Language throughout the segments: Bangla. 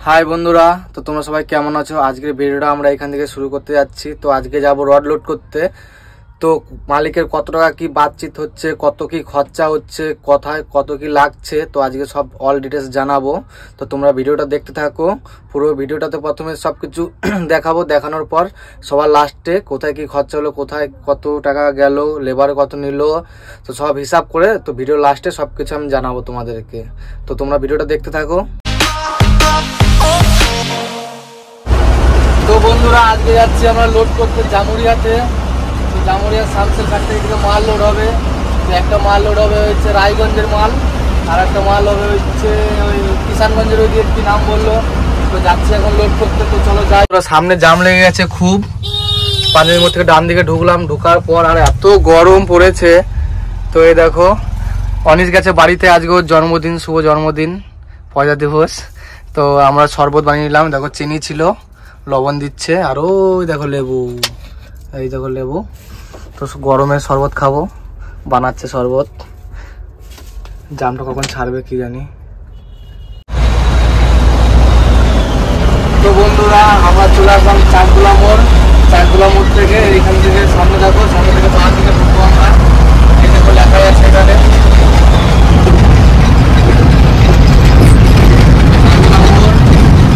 হাই বন্ধুরা, তো তোমরা সবাই কেমন আছো? আজকের ভিডিওটা আমরা এখান থেকে শুরু করতে যাচ্ছি। তো আজকে যাব রড লোড করতে। তো মালিকের কত টাকা কি বাতচিত হচ্ছে, কত কি খরচা হচ্ছে, কোথায় কত কি লাগছে, তো আজকে সব অল ডিটেলস জানাবো। তো তোমরা ভিডিওটা দেখতে থাকো। পুরো ভিডিওটাতে প্রথমে সব কিছু দেখাবো, দেখানোর পর সবার লাস্টে কোথায় কি খরচা হলো, কোথায় কত টাকা গেল, লেবারে কত নিল, তো সব হিসাব করে তো ভিডিও লাস্টে সব কিছু আমি জানাবো তোমাদেরকে। তো তোমরা ভিডিওটা দেখতে থাকো। তো বন্ধুরা, আজকে যাচ্ছি আমরা লোড করতে জামুরিয়াতে। তো জামুরিয়া সামসেল ফ্যাক্টরি থেকে মাল লোড হবে। তো একটা মাল লোড হবে হচ্ছে রায়গঞ্জের মাল, আর একটা মাল হবে হচ্ছে ওই কিষানগঞ্জের ওই দিয়ে কি নাম বললো। তো যাচ্ছি এখন লোড করতে। তো চলো যাই। সামনে জাম লেগে গেছে খুব, পানির মধ্যে ডান দিকে ঢুকলাম, ঢোকার পর আর এত গরম পড়েছে। তো এই দেখো অনিশ গেছে বাড়িতে, আজকে ওর জন্মদিন, শুভ জন্মদিন, পয়লা দিবস। তো আমরা শরবত বানিয়ে নিলাম। দেখো চিনি ছিল, লবণ দিচ্ছে, আর ওই দেখো লেবু, এই দেখো লেবু। তো গরমে শরবত খাবো, বানাচ্ছে শরবত। জামটা কখন ছাড়বে কি জানি। তো বন্ধুরা, আমরা চলে আসলাম চাঁদগুলা মোড়। চাঁদগুলা মোড় থেকে এইখান থেকে সামনে দেখো, সামনে থেকে বাঁ দিকে ঢুকবো আমরা। এই দেখো লেখা আছে এখানে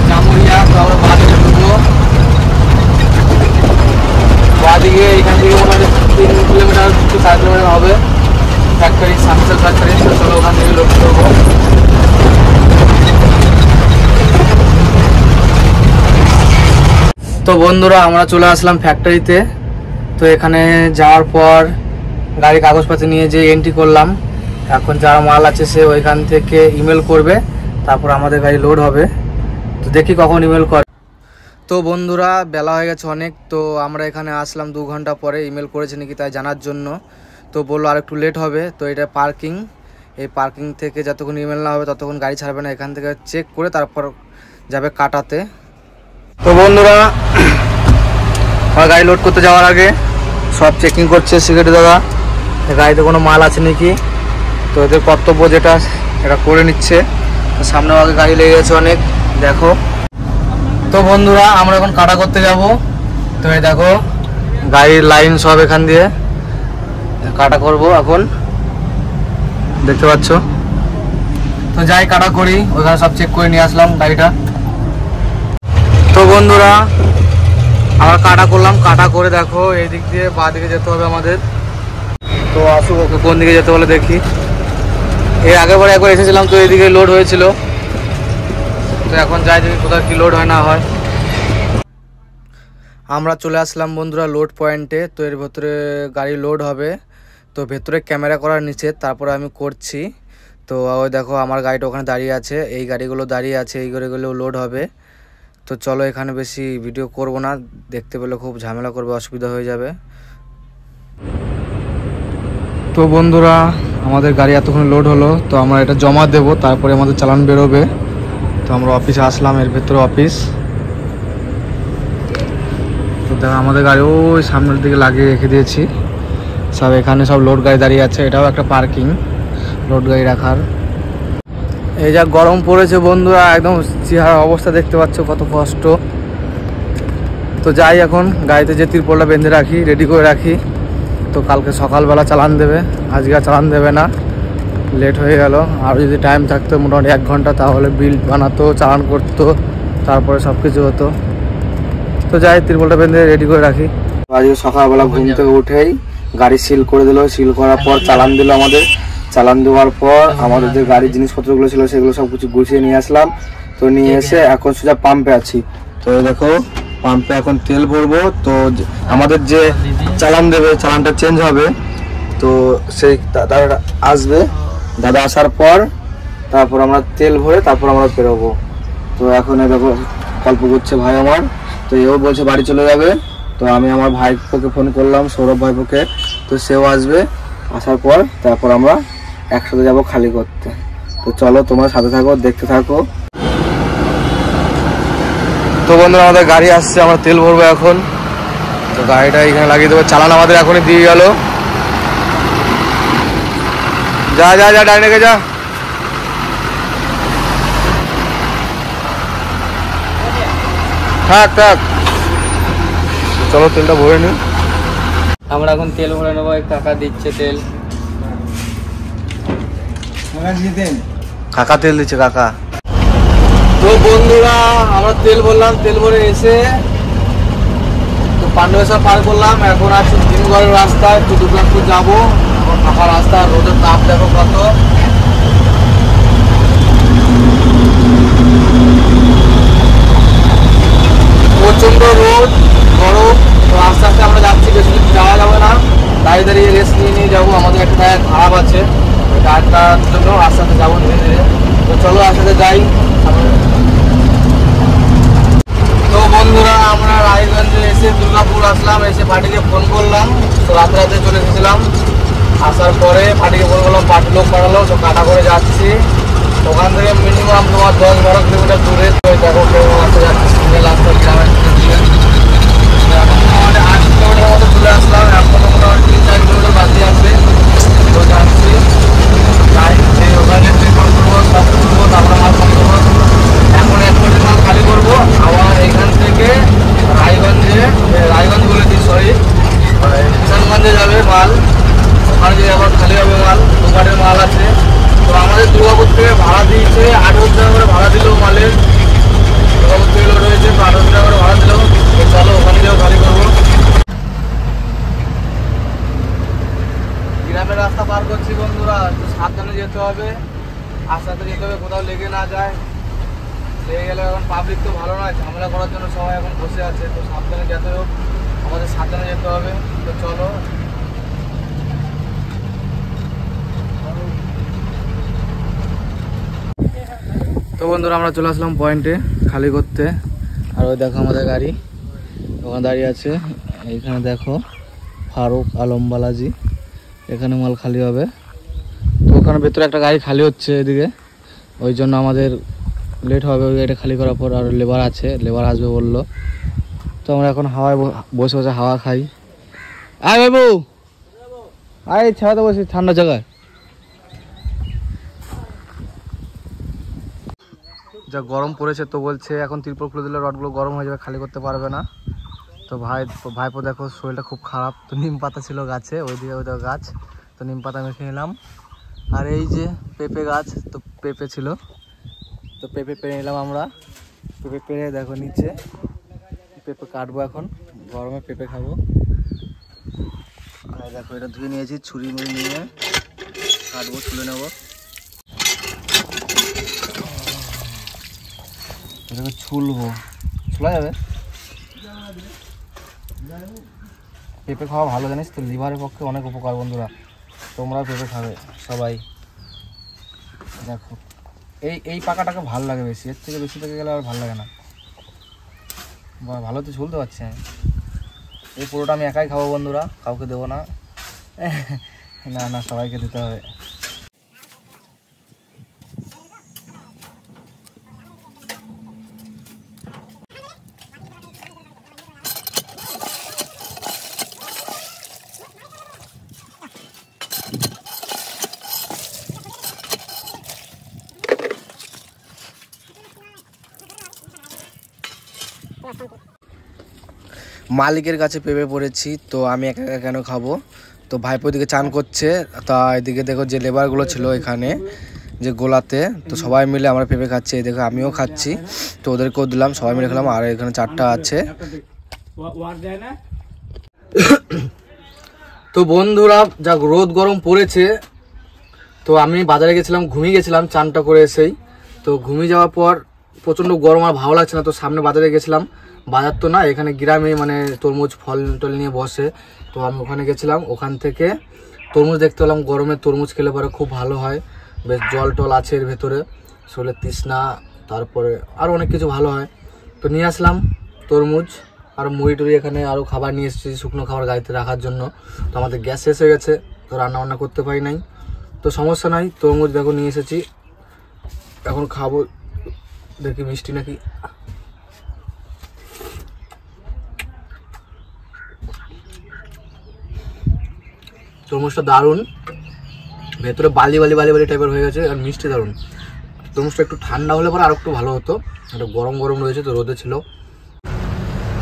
জামুরিয়া। তো আমরা বাঁ দিকে ঢুকবো। বাদিকে এখান থেকে মনে হয় 3 কিলোমিটার কি 4 কিলোমিটার হবে ফ্যাক্টরি, সামসেল ফ্যাক্টরি। তো চলো ওখান থেকে লোড করবো। তো বন্ধুরা, আমরা চলে আসলাম ফ্যাক্টরিতে। তো এখানে যাওয়ার পর গাড়ির কাগজপত্র নিয়ে যে এন্ট্রি করলাম। এখন যারা মাল আছে সে ওইখান থেকে ইমেল করবে, তারপর আমাদের গাড়ি লোড হবে। তো দেখি কখন ইমেল করে। তো বন্ধুরা, বেলা হয়ে গেছে অনেক। তো আমরা এখানে আসলাম 2 ঘন্টা পরে, ইমেল করেছে নাকি তাই জানার জন্য। তো বললো আর একটু লেট হবে। তো এটা পার্কিং, এই পার্কিং থেকে যতক্ষণ ইমেল না হবে ততক্ষণ গাড়ি ছাড়বে না। এখান থেকে চেক করে তারপর যাবে কাটাতে। তো বন্ধুরা, আমার গাড়ি লোড করতে যাওয়ার আগে সব চেকিং করছে সিকিউরিটি দাদা, গাড়িতে কোনো মাল আছে নাকি। তো এদের কর্তব্য যেটা এটা করে নিচ্ছে। সামনে আগে গাড়ি লেগে গেছে অনেক, দেখো। তো বন্ধুরা, আমরা এখন কাটা করতে যাব। তো এই দেখো গাড়ির লাইন সব এখান দিয়ে কাটা করব এখন, দেখতে পাচ্ছ। তো যাই কাটা করি, ওইখানে সব চেক করে নিয়ে আসলাম গাড়িটা। তো বন্ধুরা, আমরা কাটা করলাম, কাটা করে দেখো এই দিক দিয়ে বাঁ দিকে যেতে হবে আমাদের। তো আসুক, ওকে কোন দিকে যেতে বলে দেখি। এর আগেরবার একবার এসেছিলাম, তো এইদিকে লোড হয়েছিল। তো এখন যাই দেখি কোথাও কি লোড হয় না হয়। আমরা চলে আসলাম বন্ধুরা লোড পয়েন্টে। তো এর ভেতরে গাড়ি লোড হবে। তো ভেতরে ক্যামেরা করার নিচে, তারপরে আমি করছি। তো ওই দেখো আমার গাড়িটা ওখানে দাঁড়িয়ে আছে, এই গাড়িগুলো দাঁড়িয়ে আছে, এই গাড়িগুলো লোড হবে। তো চলো এখানে বেশি ভিডিও করব না, দেখতে পেলে খুব ঝামেলা করবে, অসুবিধা হয়ে যাবে। তো বন্ধুরা, আমাদের গাড়ি এতক্ষণ লোড হলো। তো আমরা এটা জমা দেব, তারপরে আমাদের চালান বেরোবে। তো আমরা অফিসে আসলাম, এর ভেতরে অফিস। তো দেখো আমাদের গাড়ি ওই সামনের দিকে লাগিয়ে রেখে দিয়েছি সব। এখানে সব লোড গাড়ি দাঁড়িয়ে আছে, এটাও একটা পার্কিং লোড গাড়ি রাখার। এই যা গরম পড়েছে বন্ধুরা, একদম চেহারা অবস্থা দেখতে পাচ্ছ কত কষ্ট। তো যাই এখন গাড়িতে যে তিরপলটা বেঁধে রাখি, রেডি করে রাখি। তো কালকে সকালবেলা চালান দেবে, আজকে চালান দেবে না, লেট হয়ে গেল। আর যদি টাইম থাকতো মোটামুটি 1 ঘন্টা, তাহলে বিল বানাতো, চালান করতো, তারপরে সব কিছু হতো। তো যাই তিরপলটা বেঁধে রেডি করে রাখি। আজকে সকালবেলা ঘুম থেকে উঠেই গাড়ি সিল করে দিল। সিল করার পর চালান দিল আমাদের। চালান দেওয়ার পর আমাদের যে গাড়ির জিনিসপত্রগুলো ছিল সেগুলো সব কিছু গুছিয়ে নিয়ে আসলাম। তো নিয়ে এসে এখন সোজা পাম্পে আছি। তো দেখো পাম্পে এখন তেল ভরবো। তো আমাদের যে চালান দেবে, চালানটা চেঞ্জ হবে। তো সেই দাদা আসবে, দাদা আসার পর তারপর আমরা তেল ভরে তারপর আমরা বেরোবো। তো এখন দেখো গল্প করছে ভাই আমার। তো এও বলছে বাড়ি চলে যাবে। তো আমি আমার ভাইপোকে ফোন করলাম, সৌরভ ভাইপোকে। তো সেও আসবে, আসার পর তারপর আমরা একসাথে যাব খালি করতে। তো চলো তোমরা সাথে থাকো, দেখতে থাকো। তো বন্ধুরা, আমাদের গাড়ি আসছে, আমরা তেল ভরবো এখন। তো গাড়িটা এখানে লাগিয়ে দেবো। চালান আমাদের এখনই দিয়ে গেল। যা যা যা ডাইনে যা। থাক থাক, চলো তেলটা ভরে নি। আমরা এখন তেল ভরে নেবো। কাকা দিচ্ছে তেল, কাকা তেল দিচ্ছে কাকা। তো বন্ধুরা আমরা তেল ভরলাম, তেল ভরে এসে তো পান্ডবেশ্বর পার করলাম। এখন আছি দিনগড়ের রাস্তায়, একটু দুর্গাপুর যাবো। এখন ফাঁকা রাস্তা, রোদের তাপ দেখো কত। প্রচন্ড রোদ, গরম। তো আস্তে আস্তে আমরা যাচ্ছি, বেশি দূর যাওয়া যাবে না, দাঁড়িয়ে দাঁড়িয়ে রেস্ট নিয়ে নিয়ে যাবো। আমাদের একটা টায়ার খারাপ আছে, ওই টায়ারটার জন্য আস্তে আস্তে যাবো ধীরে ধীরে। তো চলো আস্তে আস্তে যাই। তো বন্ধুরা আমরা রায়গঞ্জে এসে দুর্গাপুর আসলাম, এসে পার্টিকে ফোন করলাম। তো রাতে রাতে চলে এসেছিলাম, আসার পরে পার্টিকে ফোন করলাম, পার্টি লোক পাঠালো। তো কাটা করে যাচ্ছি, ওখান থেকে মিনিমাম তোমার 10-12 কিলোমিটার দূরে। তো দেখো কেউ আসতে যাচ্ছে, সিঙ্গেল রাস্তা গ্রামের দিকে। এখন মোটামুটি 8 কিলোমিটার মতো চলে আসলাম, এখন মোটামুটি 3-4 কিলোমিটার বাকি আছে। তো যাচ্ছি, যাই ওখানে ট্রিটমেন্ট করবো, সব করবো, তারপরে মাল ফোন করবো। এখন 1 কোটি মাল খালি করবো। আবার এখান থেকে রায়গঞ্জ বলেছি, সরি, কিষানগঞ্জে যাবে মাল। ওখানে যে আবার খালি হবে মাল, দোকানের মাল আছে। তো আমাদের দুর্গাপুর থেকে ভাড়া দিয়েছে 18 টাকা করে ভাড়া দিল মালের। দুর্গাপুর থেকে লোড হয়েছে, তো 18 টাকা করে ভাড়া দিল। তো চলো ওখানে গিয়েও গাড়ি করবো। গ্রামের রাস্তা পার করছি বন্ধুরা, তো সাবধানে যেতে হবে, আস্তে আস্তে যেতে হবে, কোথাও লেগে না যায়। লেগে গেলে এখন পাবলিক তো ভালো নয়, ঝামেলা করার জন্য সবাই এখন বসে আছে। তো সাবধানে যেতে হোক, আমাদের সাবধানে যেতে হবে। তো চলো। তো বন্ধুরা আমরা চলে আসলাম পয়েন্টে খালি করতে। আর ওই দেখো আমাদের গাড়ি ওখানে দাঁড়িয়ে আছে। এইখানে দেখো ফারুক আলম বালাজি, এখানে মাল খালি হবে। তো ওখানে ভেতরে একটা গাড়ি খালি হচ্ছে এদিকে, ওই জন্য আমাদের লেট হবে ওই গাড়িটা খালি করার পর। আর লেবার আছে, লেবার আসবে বললো। তো আমরা এখন হাওয়ায় বসে বসে হাওয়া খাই। আয় বাবু, আয় ছাড়াতে বসে ঠান্ডা জায়গায়। যা গরম পড়েছে, তো বলছে এখন তিরপল খুলে দিলে রডগুলো গরম হয়ে যাবে, খালি করতে পারবে না। তো ভাইপো দেখো শরীরটা খুব খারাপ। তো নিম পাতা ছিল গাছে, ওইদিকে গাছ, তো নিম পাতা মেখে নিলাম। আর এই যে পেঁপে গাছ, তো পেঁপে ছিল, তো পেঁপে পেরে নিলাম আমরা। পেঁপে পেরে দেখো নিচে, পেঁপে কাটবো এখন, গরমে পেঁপে খাবো। আর দেখো এটা ধুয়ে নিয়েছি, ছুরি মুড়ি নিয়ে কাটবো, তুলে নেবো। এটাকে ছুলবো, ছোলা যাবে। পেঁপে খাওয়া ভালো জানিস তো, লিভারের পক্ষে অনেক উপকার বন্ধুরা। তোমরা পেঁপে খাবে সবাই। দেখো এই পাকাটাকে ভালো লাগে বেশি, এর থেকে বেশি পেকে গেলে আর ভালো লাগে না। ভালো তো ঝুলতে পারছি আমি। এই পুরোটা আমি একাই খাবো বন্ধুরা, কাউকে দেবো না। না না, সবাইকে দিতে হবে। মালিকের কাছে পেঁপে পড়েছি, তো আমি একা একা কেন খাবো। তো ভাইপো দিকে চান করছে, তা এদিকে দেখো যে লেবারগুলো ছিল এখানে যে গোলাতে, তো সবাই মিলে আমরা পেঁপে খাচ্ছি। এই দেখো আমিও খাচ্ছি, তো ওদেরকেও দিলাম, সবাই মিলে খেলাম। আর এখানে 4টা আছে। তো বন্ধুরা যা রোদ গরম পড়েছে, তো আমি বাজারে গেছিলাম, ঘুমিয়ে গেছিলাম চানটা করে এসেই। তো ঘুমিয়ে যাওয়ার পর প্রচণ্ড গরম, আর ভালো লাগছে না। তো সামনে বাজারে গেছিলাম, বাজার তো না, এখানে গ্রামে মানে তরমুজ ফল টল নিয়ে বসে। তো আমি ওখানে গেছিলাম, ওখান থেকে তরমুজ দেখতে পেলাম। গরমে তরমুজ খেলে পরে খুব ভালো হয়, বেশ জল টল আছে এর ভেতরে, শরীরের তৃষ্ণা, তারপরে আরও অনেক কিছু ভালো হয়। তো নিয়ে আসলাম তরমুজ, আর মুড়ি টুড়ি এখানে আরও খাবার নিয়ে এসেছি, শুকনো খাবার গাড়িতে রাখার জন্য। তো আমাদের গ্যাস শেষ হয়ে গেছে, তো রান্নাবান্না করতে পারি নাই। তো সমস্যা নাই, তরমুজ দেখো নিয়ে এসেছি, এখন খাবো, দেখি মিষ্টি নাকি। তরমুজটা দারুণ, ভেতরে বালি বালি বালি বালি টাইপের হয়ে গেছে, আর মিষ্টি দারুণ। তরমুজটা একটু ঠান্ডা হলে পরে আর একটু ভালো হতো, এটা গরম গরম রয়েছে, তো রোদে ছিল।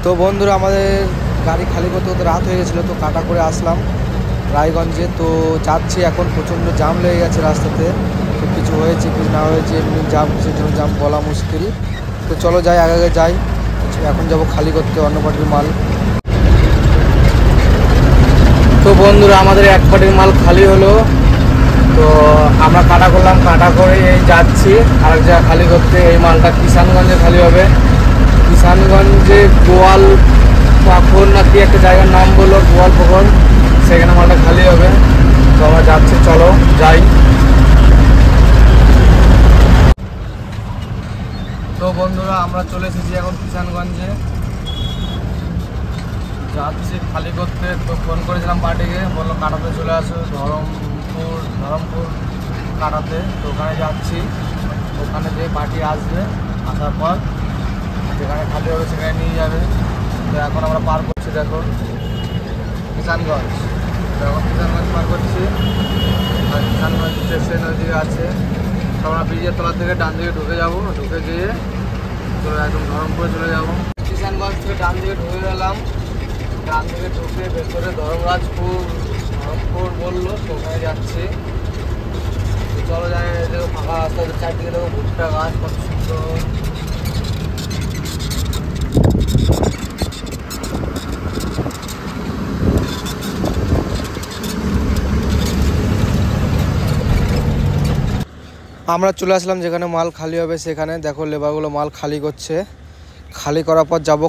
তো বন্ধুরা আমাদের গাড়ি খালি করতে করতে রাত হয়ে গেছিলো, তো কাটা করে আসলাম রায়গঞ্জে। তো যাচ্ছি এখন, প্রচণ্ড জাম লেগে গেছে রাস্তাতে। তো কিছু হয়েছে কিছু না হয়েছে, এমনি জাম কিসের জন্য জাম বলা মুশকিল। তো চলো যাই, আগে আগে যাই। এখন যাব খালি করতে অন্য পার্টির মাল। তো বন্ধুরা আমাদের এক পার্টির মাল খালি হলো, তো আমরা কাটা করলাম, কাটা করে এই যাচ্ছি আরেক জায়গায় খালি করতে। এই মালটা কিষানগঞ্জে খালি হবে। কিষানগঞ্জে গোয়াল পাখর নাকি একটা জায়গার নাম বললো, গোয়াল পাখর, সেখানে মালটা খালি হবে। তো আমরা যাচ্ছি, চলো যাই। তো বন্ধুরা আমরা চলে এসেছি এখন কিষানগঞ্জে, যাচ্ছি খালি করতে। তো ফোন করেছিলাম পার্টিকে, বললো কাটাতে চলে আসো, ধরমপুর কাটাতে। তো ওখানে যাচ্ছি, ওখানে যে পার্টি আসবে, আসার পর যেখানে খালি হবে সেখানে নিয়ে যাবে। তো এখন আমরা পার করছি, দেখো কিষানগঞ্জ। তো এখন কিষানগঞ্জ পার করছি, আর কিষানগঞ্জ স্টেশন ওইদিকে আছে। তো আমরা ব্রিজের তলার থেকে ডান দিকে ঢুকে যাব, ঢুকে গিয়ে তো একদম ধরমপুরে চলে যাব। কিষানগঞ্জ থেকে ডান দিকে ঢুকে গেলাম, ডান দিকে ঢুকে ভেতরে ধরমপুর বললো, তো ওখানে যাচ্ছি। চলো যাই, দেখো ফাঁকা রাস্তা, চারদিকে দেখো ভুট্টা গাছ কত সুন্দর। আমরা চলে আসলাম যেখানে মাল খালি হবে সেখানে। দেখো লেবারগুলো মাল খালি করছে, খালি করার পর যাব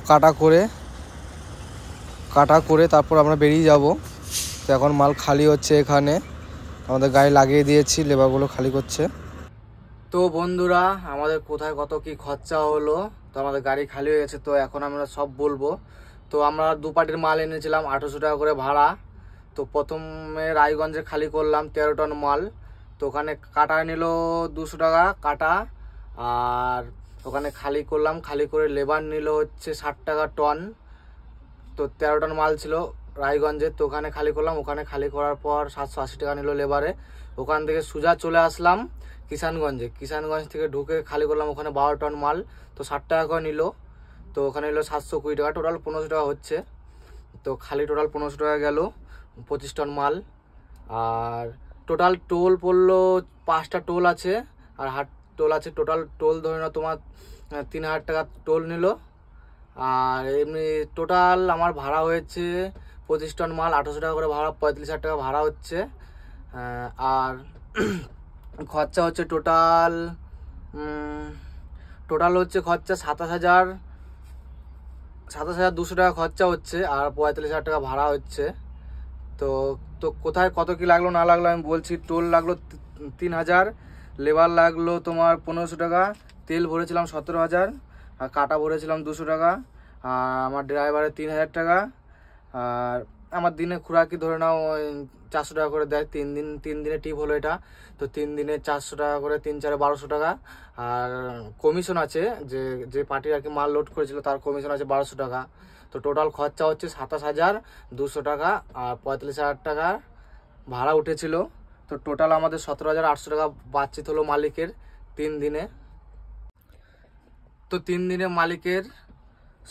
কাটা করে তারপর আমরা বেরিয়ে যাব। তো এখন মাল খালি হচ্ছে এখানে, আমাদের গাড়ি লাগিয়ে দিয়েছি, লেবারগুলো খালি করছে। তো বন্ধুরা আমাদের কোথায় কত কি খরচা হলো, তো আমাদের গাড়ি খালি হয়ে গেছে। তো এখন আমরা সব বলবো। তো আমরা দু পার্টির মাল এনেছিলাম 800 টাকা করে ভাড়া। তো প্রথমে রায়গঞ্জে খালি করলাম 13 টন মাল। তো ওখানে কাটা নিল 200 টাকা কাটা, আর ওখানে খালি করলাম, খালি করে লেবার নিল হচ্ছে 60 টাকা টন। তো 13 টন মাল ছিল রায়গঞ্জে, তো ওখানে খালি করলাম। ওখানে খালি করার পর 780 টাকা নিল লেবারে। ওখান থেকে সোজা চলে আসলাম কিষানগঞ্জ থেকে ঢুকে খালি করলাম ওখানে 12 টন মাল, তো 60 টাকা করে নিল। তো ওখানে নিল 720 টাকা, টোটাল 1500 টাকা হচ্ছে। তো খালি টোটাল 1500 টাকা গেল 25 টন মাল। আর টোটাল টোল পড়লো, 5টা টোল আছে আর হাট টোল আছে। টোটাল টোল ধরে নাও তোমার 3000 টাকা টোল নিল। আর এমনি টোটাল আমার ভাড়া হয়েছে 25 টন মাল 800 টাকা করে ভাড়া, 35,000 টাকা ভাড়া হচ্ছে। আর খরচা হচ্ছে টোটাল হচ্ছে খরচা 27,200 টাকা খরচা হচ্ছে, আর 45,000 টাকা ভাড়া হচ্ছে। তো তো কোথায় কত কি লাগলো না লাগলো আমি বলছি। টোল লাগলো 3,000, লেবার লাগলো তোমার 1500 টাকা, তেল ভরেছিলাম 17,000, আর কাটা ভরেছিলাম 200 টাকা, আর আমার ড্রাইভারের 3,000 টাকা। আর আমার দিনে খুরাকি ধরে নাও 400 টাকা করে দেয়, 3 দিনে টিপ হলো এটা। তো 3 দিনে 400 টাকা করে, 3 4 1200 টাকা। আর কমিশন আছে, যে পার্টি আর কি মাল লোড করেছিল তার কমিশন আছে 1200 টাকা। তো টোটাল খরচা হচ্ছে 27,200 টাকা, আর 45,000 টাকা ভাড়া উঠেছিল। তো টোটাল আমাদের 17,800 টাকা বাচ্চিত হলো মালিকের 3 দিনে। তো 3 দিনে মালিকের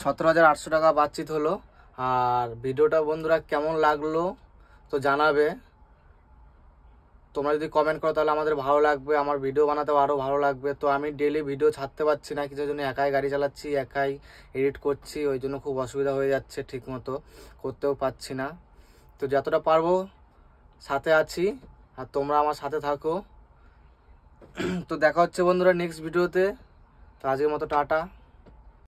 17,800 টাকা বাচ্চিত হলো। আর ভিডিওটা বন্ধুরা কেমন লাগলো তো জানাবে। তোমরা যদি কমেন্ট করো তাহলে আমাদের ভালো লাগবে, আমার ভিডিও বানাতে আরও ভালো লাগবে। তো আমি ডেলি ভিডিও ছাড়তে পারছি না, কিছু জন্য একাই গাড়ি চালাচ্ছি, একাই এডিট করছি, ওই জন্য খুব অসুবিধা হয়ে যাচ্ছে, ঠিক মতো করতেও পারছি না। তো যতটা পারবো সাথে আছি, আর তোমরা আমার সাথে থাকো। তো দেখা হচ্ছে বন্ধুরা নেক্সট ভিডিওতে। তো আজকের মতো টাটা।